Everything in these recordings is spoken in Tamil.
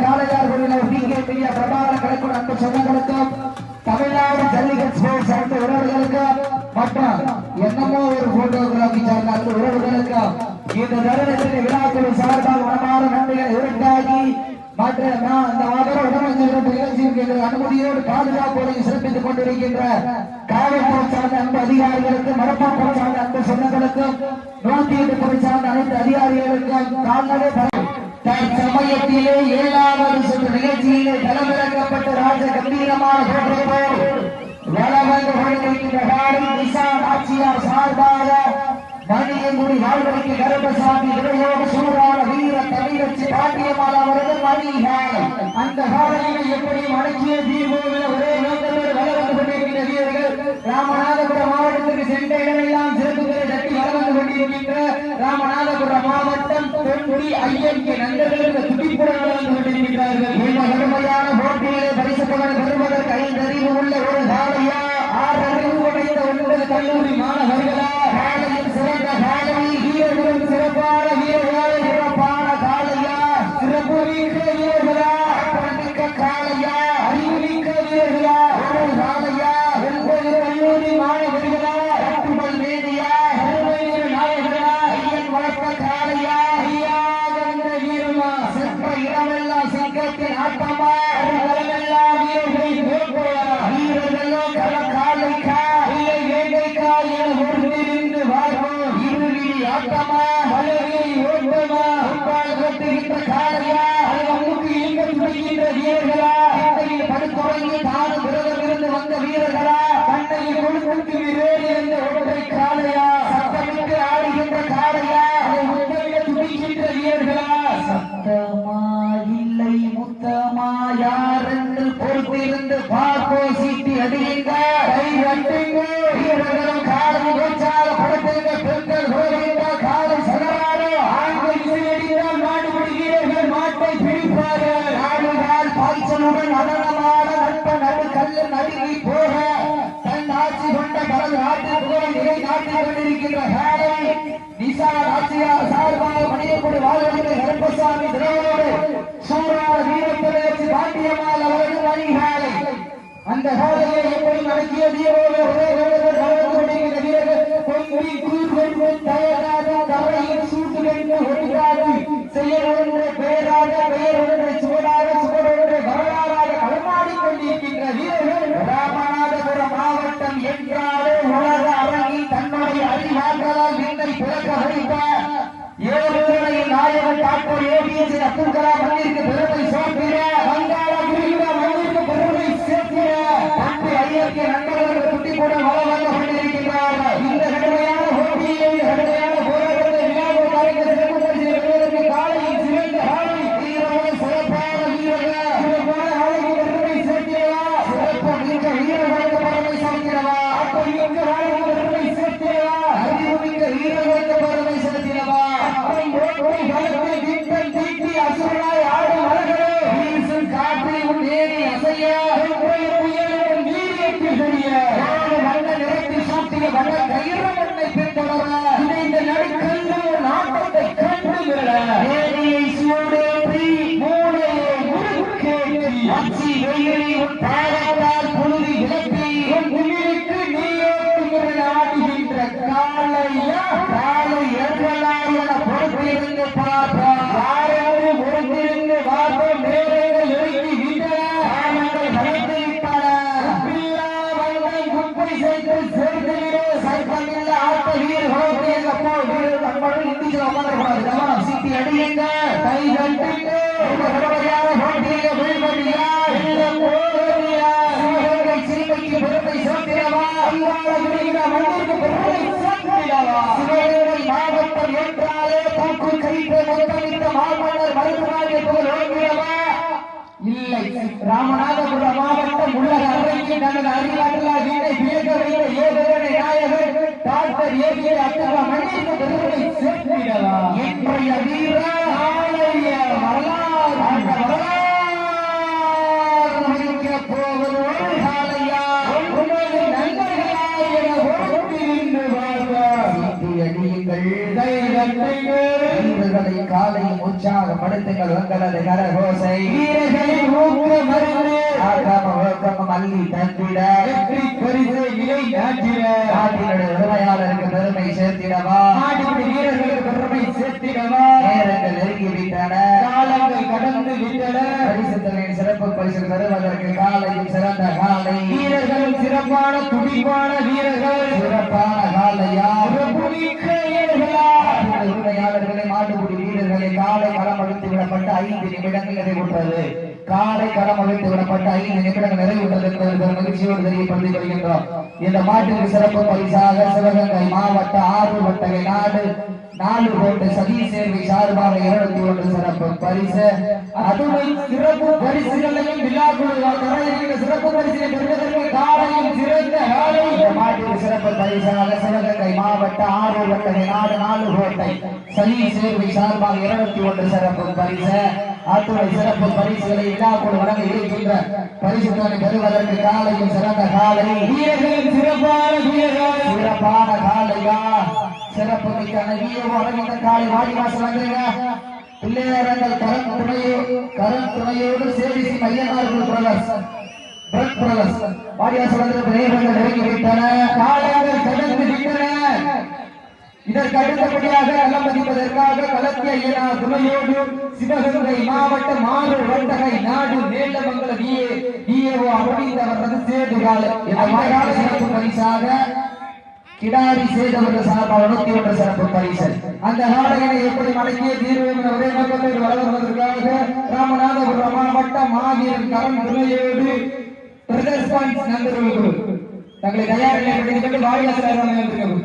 காளையார் குழுவினர் பிகே மீடியா பிரபாகர கலைக்குழு அன்பு சொந்தங்களுக்கும் தமிழ்நாடு ஜல்லிக்கட்டு ஸ்போர்ட்ஸ் அன்பு உறவுகளுக்கு மற்றும் என்னமோ ஒரு போட்டோகிராபி சார்ந்த அன்பு உறவுகளுக்கு இந்த தருணத்தின் விழாக்குழு சார்பாக மனமாற நன்றிகளை உருட்டாகி மற்ற இந்த ஆதர உடம்பு நிகழ்ச்சிக்கு அனுமதியோடு பாதுகாப்போடு சிறப்பித்துக் கொண்டிருக்கின்ற காவல்துறை சார்ந்த அன்பு அதிகாரிகளுக்கும் மரப்பாக்கம் சார்ந்த அன்பு சொந்தங்களுக்கும் 108 துறை சார்ந்த அனைத்து அதிகாரிகளுக்கும் கால்நடை தற்சமயத்திலே 7வது சுற்று நிகழ்ச்சியிலே களமிறக்கப்பட்ட ராஜ கம்பீரமான தோற்றத்தோடு வலம் வந்து கொண்டிருக்கின்ற நிசான் ஆட்சியார் சார்பாக மணியங்குடி வாழ்வழிக்கு கருப்பசாமி இடையோடு சூடான வீர தமிழச்சி பாண்டியமால் அவரது மணிகாலம் அந்த காலையினை எப்படி அடக்கிய தீர்வோவில் ஒரே நோக்கத்தோடு வளம் வந்து கொண்டிருக்கின்ற வீரர்கள் ராமநாதபுரம் மாவட்டத்திற்கு சென்ற இடமெல்லாம் சிறப்புகளை தட்டி வளம் வந்து கொண்டிருக்கின்ற ராமநாதபுரம் மாவட்டம் தொண்டி ஐயன்கே நண்பர்களுக்கு துடிப்புடன் வளம் வந்து கொண்டிருக்கிறார்கள். இந்த கடுமையான போட்டியிலே பரிசு பலன் பெறுவதற்கு 5 அறிவு உள்ள ஒரு காலையா 6 அறிவு உடைந்த 9 கல்லூரி மாணவர்களா சிறந்த காலை வீரர்களும் சிறப்பான வீரர்களாக சிறப்பான காலையா சிறப்பு மிக்க வீரர்களா மிக்க காலையா அறிவுமிக்க வீரர்களா ஒரு காலையா 9 கல்லூரி மாணவர்களா கட்டுமல் மேதியா அருமையிற நாயகரா ஐயன் வளர்த்த காலையா ஐயா என்ற வீரமா சென்ற இடமெல்லாம் சிங்கத்தின் ஆட்டமா களமெல்லாம் வீரர்களின் வேட்டையா வீரர்களோ கள காலைக்கா இல்லை வேட்டைக்கா என ஒன்றிருந்து வாழ்வோம் ஆட்டமா மலரை ஓட்டமா உட்பால் கட்டுகின்ற காலையா அமுக்கு இயங்க துடிக்கின்ற வீரர்களா கண்ணையில் படுத்துறங்கி தானும் விரதமிருந்து வந்த வீரர்களா கண்ணையில் கொடுத்து வேறு என்ற ஒற்றை காலையா சத்தமிட்டு ஆடுகின்ற காலையா அதை முத்தமிட துடிக்கின்ற வீரர்களா சத்தமா இல்லை முத்தமா யார் என்று பொறுத்திருந்து பார்ப்போ சீட்டி அடியுங்க கை கட்டுங்க வீரர்களும் காலை உற்சாக படுத்துங்க பெண்கள் உறவுங்க காலை சதராடு ஆண்கள் இசையடித்தால் நாடுபடி வீரர்கள் மாட்டை பிடிப்பார்கள் நாடுகால் பாய்ச்சலுடன் நடனமான நட்ப நடு கல்லு நடுங்கி போக தன் ஆட்சி கொண்ட பலது நாட்டு புகழை நிலை நாட்டிக் கொண்டிருக்கின்ற காலை நிசான் ஆட்சியார் சார்பாக மணியக்குடி வாழ்வதை கருப்பசாமி திரையோடு சூறான வீரப்படையச்சி பாண்டியமால் அவரது மணிகாலை அந்த காலையை எப்படி நடக்கிய வீரோடு ஒரே கலந்து கொண்டிருக்கிற வீரர்கள் பொங்கி கூறுகொண்டு தயாராக கவலையில் சூட்டுகொண்டு ஒன்றாக செயல் ஒன்று பெயராக பெயர் ஒன்று சுவடாக சுவடொன்று வரலாறாக களமாடிக் கொண்டிருக்கின்ற வீரர்கள் ராமநாதபுரம் மாவட்டம் என்றாலே உலக அரங்கில் தன்னுடைய அறிவாற்றலால் விண்ணை பிறக்க வைத்த ஏழுமலையின் நாயகன் டாக்டர் ஏபிஎஸ் அப்துல் கலாம் மண்ணிற்கு பெருமை சேர்க்கிற வங்காள விரிகுடா மண்ணிற்கு பெருமை சேர்க்கிற அன்பு ஐயர்க்கு நண்பர்கள் குட்டி கூட வளம் வந்து கொண்டிருக்கின்றார்கள். இந்த கடுமையான போட்டியை கடுமையான போராட்டத்தை விழாவில் கலைஞர் சிறப்பு பரிசு பெறுவதற்கு காலையில் சிறந்த காலை வீரர்கள் சிறப்பான வீரர்கள் சிறப்பான காலைக்கு பெருமை சேர்க்கிறவா சிறப்பு மிக்க வீரர்களுக்கு பெருமை சேர்க்கிறவா அப்படி மிக்க காலைக்கு பெருமை சேர்க்கிறவா அறிவு மிக்க வீரர்களுக்கு பெருமை சேர்க்கிறவா அசுரனாய் ஆடும் அழகரே வீசும் காற்றில் உன் ஏறி அசைய வீரியத்தில் தெரிய வண்ண நிறத்தில் சூட்டிய வண்ண கயிறு மண்ணை பின்தொடர இந்த நடுக்கல்ல நாட்டத்தை கண்டு விட ஏரியை சூடேற்றி மூளையை முறுக்கேற்றி அச்சி வெயிலை உன் பாதத்தால் புழுதி விளக்கி உன் குளிருக்கு நீயோட்டுகிற ஆடுகின்ற காலையா காலை எவ்வளவு என பொறுப்பிருந்து பார்ப்பார் யாராவது பொறுப்பிருந்து பார்ப்போம் நேரங்கள் நெருங்கி விட்டன காலங்கள் கலைத்து விட்டன உப்பில்லா வங்கை குப்பை சேர்த்து சேர்த்துவிடு சைப்பமில்ல ஆட்ட வீரர்களோடு எங்க போ வீரர்கள் அன்போடு இந்தியில் உட்கார்ந்து கவனம் சீட்டி அடியுங்க கை கட்டுங்க இந்த கடுமையான போட்டியை வீழ்வதியா இல்லை போவதியா சிவகங்கை சிறுமைக்கு பெருமை சேர்த்திடவா அங்காள விடுகிற மண்ணிற்கு பெருமை சேர்த்திடவா சிவகங்கை மாவட்டம் என்றாலே தூக்கு கைத்து முத்தமிட்ட மாமன்னர் மருத்துவராக புகழ் ஓடுகிறவா இல்லை ராமநாதபுரம் மாவட்டம் உள்ளக அறைக்கு தனது அறிவாற்றலால் வீட்டை வியக்க வைத்த ஏகோட நாயகர் டாக்டர் ஏபிஏ அப்துல் மண்ணிற்கு பெருமை சேர்த்திடவா இன்றைய வீர நாளைய வரலாறு போவது ஒரு காலையா உனது நண்பர்களாய் என ஒருங்கிருந்து வாழ்வார் வீரர்களை காலை உற்சாகம் படுத்துங்கள் உங்களது கரகோசை வீரர்களின் ஊக்க மருந்து மல்லி தந்திட வெற்றி பரிசு இலை நாட்டிட நாட்டினுடைய உரிமையாளருக்கு பெருமை சேர்த்திடவா நாட்டினுடைய வீரர்களுக்கு பெருமை சேர்த்திடவா நேரங்கள் நெருங்கி விட்டன காலங்கள் கடந்து விட்டன பரிசுத்தலின் சிறப்பு பரிசு பெறுவதற்கு காலையில் சிறந்த காலை வீரர்களும் சிறப்பான துடிப்பான வீரர்கள் சிறப்பான காலையா உரிமையாளர்களை மாட்டுக்குடி வீரர்களை காலை களம் அழித்து விடப்பட்ட 5 நிமிடங்கள் நிறைவுற்றது காலை களம் அழித்து விடப்பட்ட 5 நிமிடங்கள் நிறைவுற்றது என்பது மகிழ்ச்சியோடு தெரியப்படுத்திக் கொள்கின்றோம். இந்த மாட்டுக்கு சிறப்பு பரிசாக சிவகங்கை மாவட்ட 6 வட்டகை நாடு 4 கோட்டை சதீஷ் சேர்வை சார்பாக 201 சிறப்பு பரிசு அதுவை சிறப்பு பரிசுகளையும் சிறப்பு பரிசினை பெறுவதற்கு காலையும் சிறந்த மாட்டுக்கு சிறப்பு பரிசாக சிவகங்கை மாவட்ட 6 வட்டகை நாடு 4 கோட்டை சதீஷ் சேர்வை சார்பாக 201 சிறப்பு பரிசு அத்துறை சிறப்பு பரிசுகளை விழாக்குழு வழங்க இருக்கின்ற பரிசுகளை பெறுவதற்கு காலையும் சிறந்த காலை வீரர்களின் சிறப்பான காலையா சிறப்பு மிக்க அழகிய காலை வாடிவாசல் வந்துருங்க பிள்ளையாரங்கள் கரண் துணையோடு சேவிசி மையனார்கள் பிரதர்ஸ் வாடிவாசல் வந்து நேரங்கள் நெருங்கி விட்டன காலங்கள் கடந்து விட்டன. இதற்கு அடுத்தபடியாக களம் பதிப்பதற்காக களத்திய ஐயனார் துணையோடு சிவகங்கை மாவட்டம் 6 வட்டகை நாடு மேலமங்கல விஏஓ அப்படிந்தவரது சேதுகால சிறப்பு பரிசாக கிடாரி சேதவர்கள் சார்பாக 101 சிறப்பு பரிசு அந்த நாடகனை எப்படி மடக்கிய தீர்வு ஒரே நோக்கத்தோடு வளர்வதற்காக ராமநாதபுரம் மாவட்டம் மாவீரன் கரண் துணையோடு நண்பர்களுக்கு தங்களை தயாரில்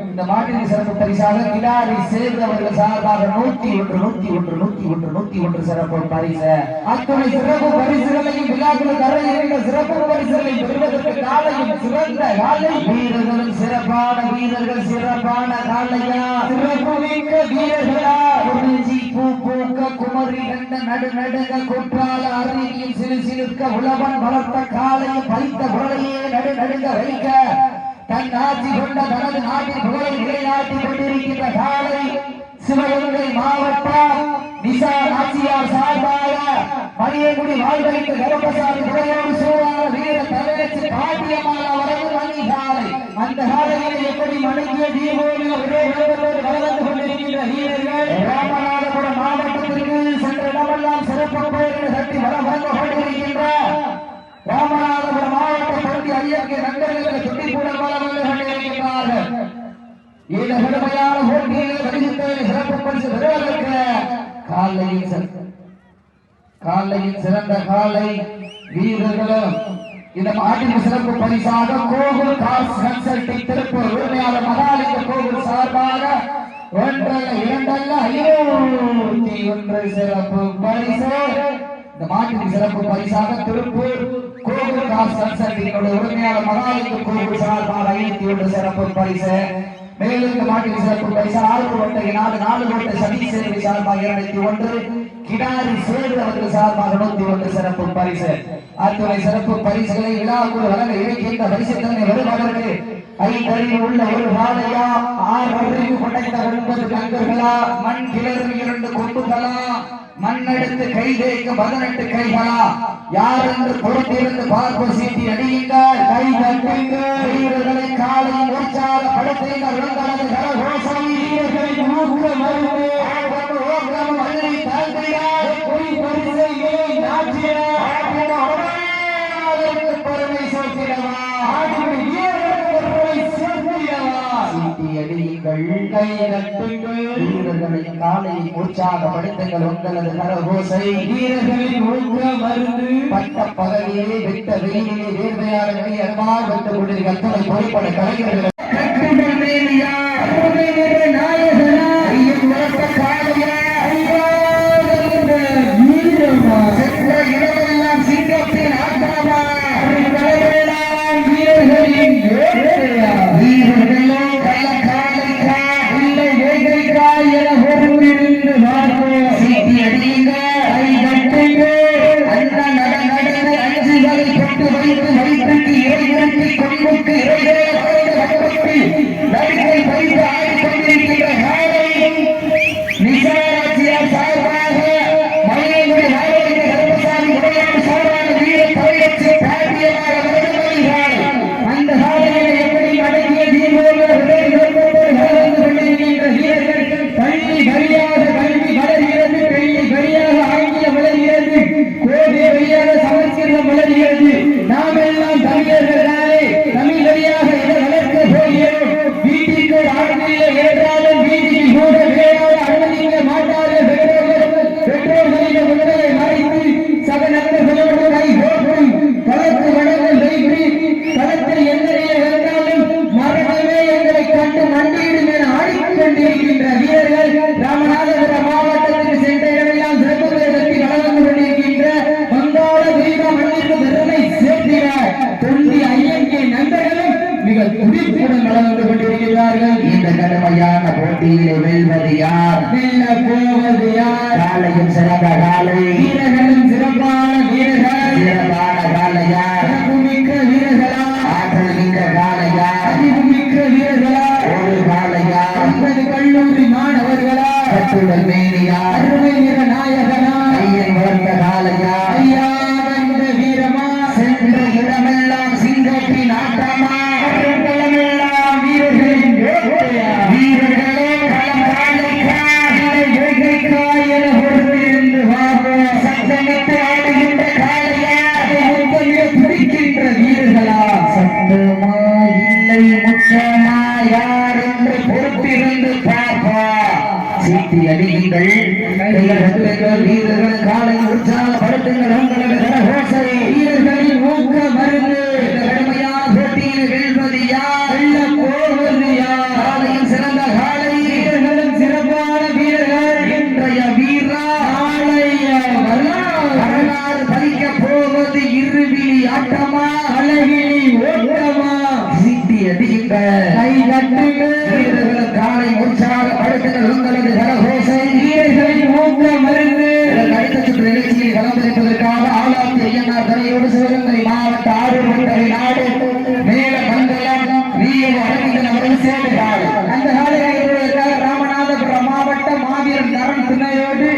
இந்த மாட்டின் சிறப்பு பரிசாக கிடாரி சேர்ந்தவர்கள் சார்பாக 101 சிறப்பு பரிசு அத்துணை சிறப்பு பரிசுகளையும் விழாக்கள் தர இருந்த சிறப்பு பரிசுகளை பெறுவதற்கு காலையும் சிறந்த காலை வீரர்களும் சிறப்பான வீரர்கள் சிறப்பான காலையா சிறப்பு மிக்க வீரர்களா குறிஞ்சி பூ பூக்க குமரி கண்ட நடுநடுங்க குற்றால அருவியும் சிறு சிறுக்க உழவன் வளர்த்த காலையும் பறித்த குரலையே நடுநடுங்க வைக்க தன் ஆட்சி கொண்ட தனது நாட்டின் புகழை நிலைநாட்டிக் கொண்டிருக்கின்ற காலை சிவகங்கை மாவட்டம் நிசா நாச்சியார் சார்பாக மணியகுடி வாழ்வழிக்கு கருப்பசாமி புகையோடு சூழான வீர தலைவச்சு காட்டியமான வரவு மணி காலை அந்த காலையில் எப்படி மணிக்கிய தீபோடு ஒரே உலகத்தோடு வளர்ந்து கொண்டிருக்கின்ற வீரர்கள் ராமநாதபுரம் மாவட்டத்திற்கு சென்ற இடமெல்லாம் சிறப்பு பெயர்களை சட்டி வளம் வந்து கொண்டிருக்கின்ற ராமநாதபுரம் மாவட்ட பகுதி ஐயருக்கு நண்பர்களுக்கு சுட்டி கூட வளர்ந்து கொண்டிருக்கிறார்கள். இந்த கடுமையான போட்டியில் வருகின்ற சிறப்பு பரிசு பெறுவதற்கு காலையில் சிறந்த காலை வீரர்களும் இந்த மாட்டின் சிறப்பு பரிசாக கோகுல் கார்ஸ் கன்சல்டிங் திருப்பூர் உரிமையாளர் மகாலிங்க கோகுல் சார்பாக 1 2 501 சிறப்பு பரிசு இந்த மாட்டின் சிறப்பு பரிசாக திருப்பூர் கோகுல் கார்ஸ் கன்சல்டிங் உரிமையாளர் மகாலிங்க கோகுல் சார்பாக 501 சிறப்பு பரிசு மேலும் இந்த மாட்டின் சிறப்பு பரிசு 6 வட்டகை நாடு 4 கோட்டை சதீஷ் சேர்வை சார்பாக 201 கிடாரி சேது அவர்கள் சார்பாக 101 சிறப்பு பரிசு அத்துணை சிறப்பு பரிசுகளை விழாக்குழு வழங்க இருக்கின்ற பரிசுத்தனை வருவதற்கு 5 அறிவு உள்ள ஒரு வாழையா 6 அறிவு படைத்த 9 கண்களா மண் கிளறு 2 கொம்புகளா மண்ணெடுத்து கை தேய்க்க 18 கைகளா யார் என்று பொறுத்திருந்து பார்ப்போம் சீட்டி அடியுங்கள் கை தட்டுங்கள் வீரர்களை காலையில் உற்சாக படுத்துங்கள் உங்களது கரகோசை வீரர்களின் ஊக்க மருந்து பெருமை சேர்த்திடவா வீரர்களை காலையை உற்சாகப்படுத்துங்கள் உங்களது கரகோசை வீரர்களின் ஊக்க மருந்து பட்ட பகலிலே வெட்ட வெளியிலே வேர்வையாளர்களை அருமாறு வந்து கொண்டிருக்கிற பொறுப்பட கலைஞர்கள் வைத்து வைத்து வைத்து இறை கொம்புக்கு இறை ஆனந்தம் வளர்கிறது. நாம் எல்லாம் தமிழர்களே, தமிழ் வழியாக இதை வளர்க்க போகிறோம். வீட்டிற்கு ஆளுநர் ஏற்றாலும் வீதியில் கூட விளையாட அனுமதிக்க மாட்டார்கள். பெற்றோர்களின் உண்மையை மறைத்து சக நண்பர்களோடு கை கோர்த்து களத்து வடங்கள் வைத்து களத்தில் எந்தனைய வந்தாலும் மரணமே எங்களை கண்டு மண்டியிடும் என ஆடிக்கொண்டிருக்கின்ற வீரர்கள் ராமநாதபுரம் மாவட்டத்திற்கு சென்ற இடமெல்லாம் சிறப்பு பெயர்த்தி வளர்ந்து கொண்டிருக்கின்ற வங்காள வீரா மண்ணிற்கு பெருமை சேர்க்கிறார். தொண்டி ஐயங்கே நண்பர்களும் மிக துடிப்புடன் வளர்ந்து கொண்டிருக்கிறார்கள். இந்த கடுமையான போட்டியிலே வெல்வது யார், வெல்ல போவது யார்? காலையும் சிறந்த காலை, வீரர்களும் சிறப்பான வீரர்கள். சிறப்பான காலையா, சிறப்புமிக்க வீரர்களா, ஆற்றல் மிக்க காலையா, அறிவுமிக்க வீரர்களா, ஒரு காலையா, 50 கல்லூரி மாணவர்களா, கட்டுடல் மேனியா, அருமை நிற நாயகனா, ஐயன் வளர்ந்த காலையா, ஐயா வந்த வீரமா, சென்ற இடமெல்லாம் சிங்கத்தின் ஆட்டமா, களமெல்லாம் வீரர்களின் வேட்டையா, வீரர்களே களம் காலைக்கா வேட்டைக்கா என பொறுத்திருந்து வாங்க சத்தமிட்டு ஆடுகின்ற காலையா, முத்தமிழ பிடிக்கின்ற வீரர்களா, சத்தமா இல்லை முத்தமா யார் என்று பொறுத்திருந்து பார்ப்பா. சீட்டி அடியுங்கள், வீரர்கள் காலை உற்சாகப்படுத்துங்கள். உங்களது கரகோசை வீரர்களின் ஊக்க மருந்து. கடுமையான போட்டியில் வெல்வது யார், வெல்ல போவது யார்? காலையும் சிறந்த காலை, வீரர்களும் சிறப்பான வீரர்கள். இன்றைய வீரா நாளைய வரலாறு பதிக்க போவது இருவிழி ஆட்டமா, அழகிலி ஓட்டமா? சீட்டி அடியுங்கள், கை தட்டுங்கள், வீரர்கள் காலை உற்சாகப்படுத்துங்கள். உங்களது கரகோசை வீரர்களின் ஊக்க மருந்து. அடுத்த சுற்று நிகழ்ச்சியில் களம்பிடிப்பதற்காக ஆலாத்தி ஐயனார் தலையோடு சிவகங்கை மாவட்ட ஆரூர் மண்டலை நாடு மேல மண்டலம் வீரர் அரவிந்தன் அவர்கள் சேர்ந்தார். அந்த காலையாக ராமநாதபுரம் மாவட்ட மாவீரன் தரம் துணையோடு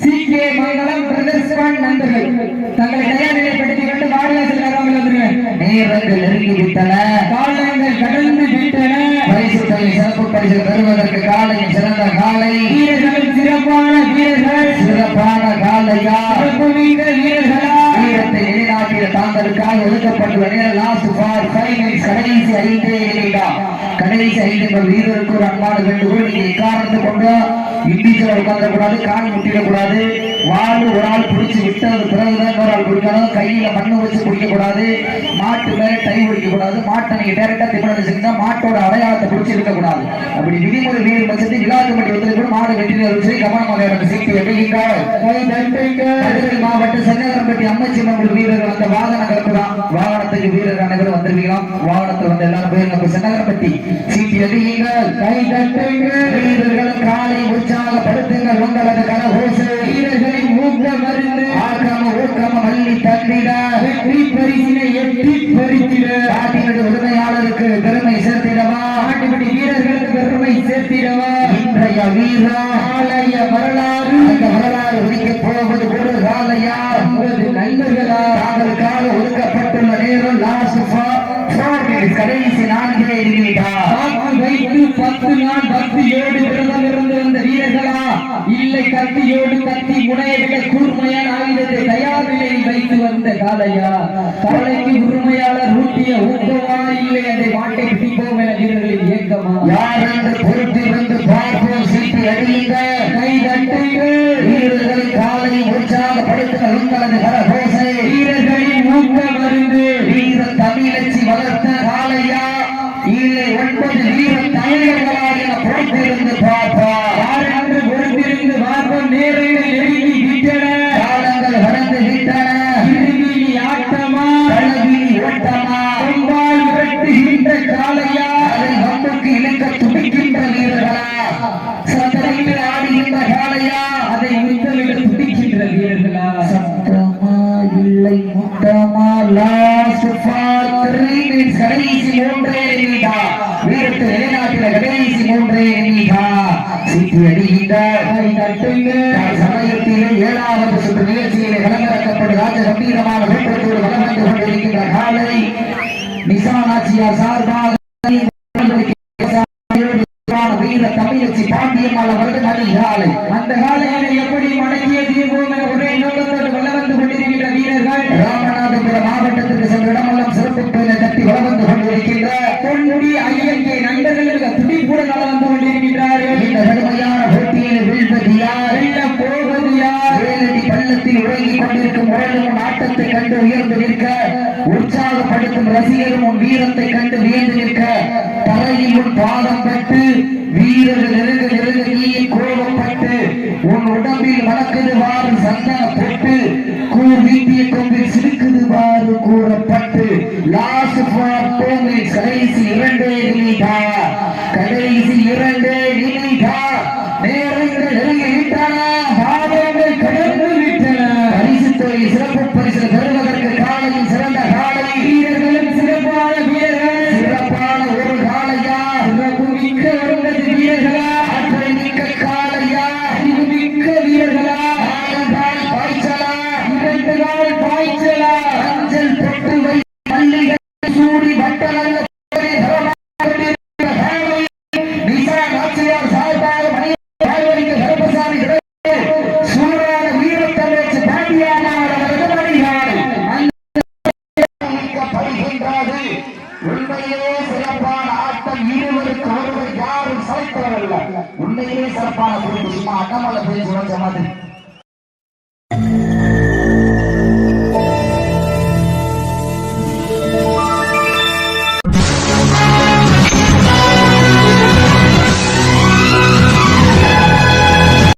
சி.கே. மங்கலம் பிரதர்ஸ் நண்பர்கள் தங்களை தயார் நிலைப்படுத்திக் கொண்டு வாடிவாசல் வராமல் வந்துருவேன். நேரங்கள் நெருங்கிவிட்டன, காலங்கள் கடந்து விட்டன. பரிசு தொகை சிறப்பு பரிசு பெறுவதற்கு காலையும் சிறந்த காலை, வீரர்களும் சிறப்பான வீரர்கள். சிறப்பான காலையா, சிறப்புமிக்க வீரர்களா, வீரத்தை நிலைநாட்டிய தாங்களுக்காக ஒதுக்கப்பட்டுள்ள நேரம் லாஸ்ட் ஃபார் 5 மினிட்ஸ். கடைசி 5 நிமிடம். கடைசி 5 வீரருக்கு ஒரு அன்பான வேண்டுகோள். நீங்க காரணத்தை கொண்டு இண்டிவிஜுவல் உட்கார்ந்தக்கூடாது, கால் முட்டிடக்கூடாது. வாழு ஒரு ஆள் பிடிச்சி விட்டது பிறகுதான் ஒரு ஆள் பிடிக்கணும். கையில மண்ணு வச்சு பிடிக்கக்கூடாது. மாட்டு மேல டை பிடிக்கக்கூடாது. மாட்டை நீங்க டைரக்டா திப்பா மாட்டோட அடையாளத்தை பிடிச்சி இருக்கக்கூடாது. அப்படி விதிமுறை மீறி பட்சத்தில் விழாக்கு மட்டும் வந்து கூட மாடு வெற்றி கவனமாக சீட்டு வெட்டுகின்றார். மாவட்ட சென்னகரம்பட்டி அம்மச்சி மங்கள் வீரர்கள் அந்த வாகன கலப்புதான். வாகனத்துக்கு வீரர் அனைவரும் வந்திருக்கலாம். வாகனத்தில் வந்து எல்லாரும் போய் நம்ம சென்னகரம்பட்டி சீட்டு வெட்டுகின்றார். கை தட்டுங்கள், வீரர்கள் காலை உற்சாகப்படுத்துங்கள். உங்களது கரகோசை வீரர்களின் ஊக்க மருந்து. ஆக்கிரம ஊக்கம மல்லி தந்திட வெற்றி பரிசினை எட்டி பறித்திட நாட்டினுடைய உரிமையாளருக்கு பெருமை சேர்த்திடவா, நாட்டுப்படி வீரர்களுக்கு பெருமை சேர்த்திடவா. இன்றைய வீரா ஆலய வரலாறு, அந்த வரலாறு ஒதுக்கப் போவது ஒரு காலையா, 50 நண்பர்களா. தாங்களுக்காக ஒதுக்கப்பட்டுள்ள நேரம் லாஸ்ட் ஃபார் 4 மினிட்ஸ். கடைசி 4 நிமிடம். வைத்து 10 நாள் பக்தியோடு விரதம் இருந்து வந்த வீரர்களா, இல்லை கத்தியோடு கத்தி முனையை விட கூர்மையான ஆயுதத்தை தயார் நிலையில் வைத்து வந்த காலையா, காலைக்கு உரிமையாளர் ஊட்டிய ஊக்கமா, இல்லை அதை மாட்டை பிடிப்போம் என வீரர்களின் இயக்கமா? யார் என்று பொறுத்திருந்து பார்ப்போம். சீட்டு அடியுங்க, கை தட்டுங்கள், வீரர்களின் காலை உற்சாகப்படுத்துங்கள். உங்களது கரகோசை வீரர்களின் ஊக்க மருந்து. வீர தமிழச்சி வளர்த்த காலையா, இல்லை 9 வீர தமிழர்களா என பொறுத்திருந்து பார்ப்போம். யார் என்று பொறுத்திருந்து பார்ப்போம். நேரங்கள் நெருங்கி விட்டன, காலங்கள் கடந்து விட்டன. இருவிழி ஆட்டமா, களவிழி ஓட்டமா, கொம்பால் விரட்டுகின்ற காலையா, அதை வம்புக்கு இழுக்க துடிக்கின்ற வீரர்களா, சத்தமிட்டு ஆடுகின்ற காலையா, அதை முத்தமிட துடிக்கின்ற வீரர்களா? சத்தமா இல்லை முத்தமா? Last for 3 minutes. கடைசி 3 நிமிடம். வீரத்தை நிலைநாட்டின கடைசி 3 நிமிடம். சீட்டு அடிகின்றார். சமயத்திலே 7வது சுற்று நிகழ்ச்சியிலே களமிறக்கப்பட்டு ராஜ கம்பீரமான வேற்றத்தோடு வளம் வந்து கொண்டிருக்கின்ற காலை நிசானாட்சியார் சார்பாக வீர தமிழச்சி பாண்டியம்மாள் அவர்கள் அதிகாலை. அந்த காலையில எப்படி மடக்கிய தீர்வோம் என ஒரே நோக்கத்தோடு வளம் வந்து கொண்டிருக்கின்ற வீரர்கள் தட்டி வளர்ந்து கொண்டிருக்கின்ற பொன்முடி ஐயங்கை நண்பர்களுக்கு துடிப்புடன் வளர்ந்து கொண்டிருக்கின்றார்கள். இந்த கடுமையான போட்டியில் வீழ்வது யார், வெல்ல போவது யார்? வேலடி பள்ளத்தில் உறங்கிக் கொண்டிருக்கும் உலகம் ஆட்டத்தை கண்டு உயர்ந்து நிற்க, உற்சாகப்படுத்தும் ரசிகரும் உன் வீரத்தை கண்டு வியந்து நிற்க, தரையில் உன் பாதம் பட்டு வீரர்கள் நெருங்க நெருங்க நீ கோபப்பட்டு உன் உடம்பில் மணக்குது வாறு சந்தன பொட்டு கூர் வீட்டிய கொம்பில் சிரிக்குது வாறு கூறப்பட்டு லாஸ்ட் ஃபார் 2 minutes கடைசி 2 நிமிடம் கடைசி 2 நிமிடம் நேரங்கள் நெருங்கி விட்டன, பாதங்கள் கடந்து விட்டன. பரிசு தொகை சிறப்பு பரிசு பெறுவதற்கு காலையில் சிறந்த காலை வீரர்களும் சிறப்பான வீரர்கள், சிறப்பான ஒரு காலையா, சிறப்பு மிக்க ஒன்பது வீரர்களா, ஆற்றல் மிக்க காலையா, அறிவு மிக்க வீரர்களா, கால் பாய்ச்சலா, 2 கால் பாய்ச்சலா, அஞ்சல் தொட்டு வை மல்லிகை சூடி வட்டலல்ல உண்மையிலே சிறப்பான ஆட்டம். இருவருக்கு ஒருவர் யாரும் சளைத்தவரல்ல. உண்மையிலே சிறப்பான குறிப்பு சும்மா அண்ணாமலை பேசி வச்ச மாதிரி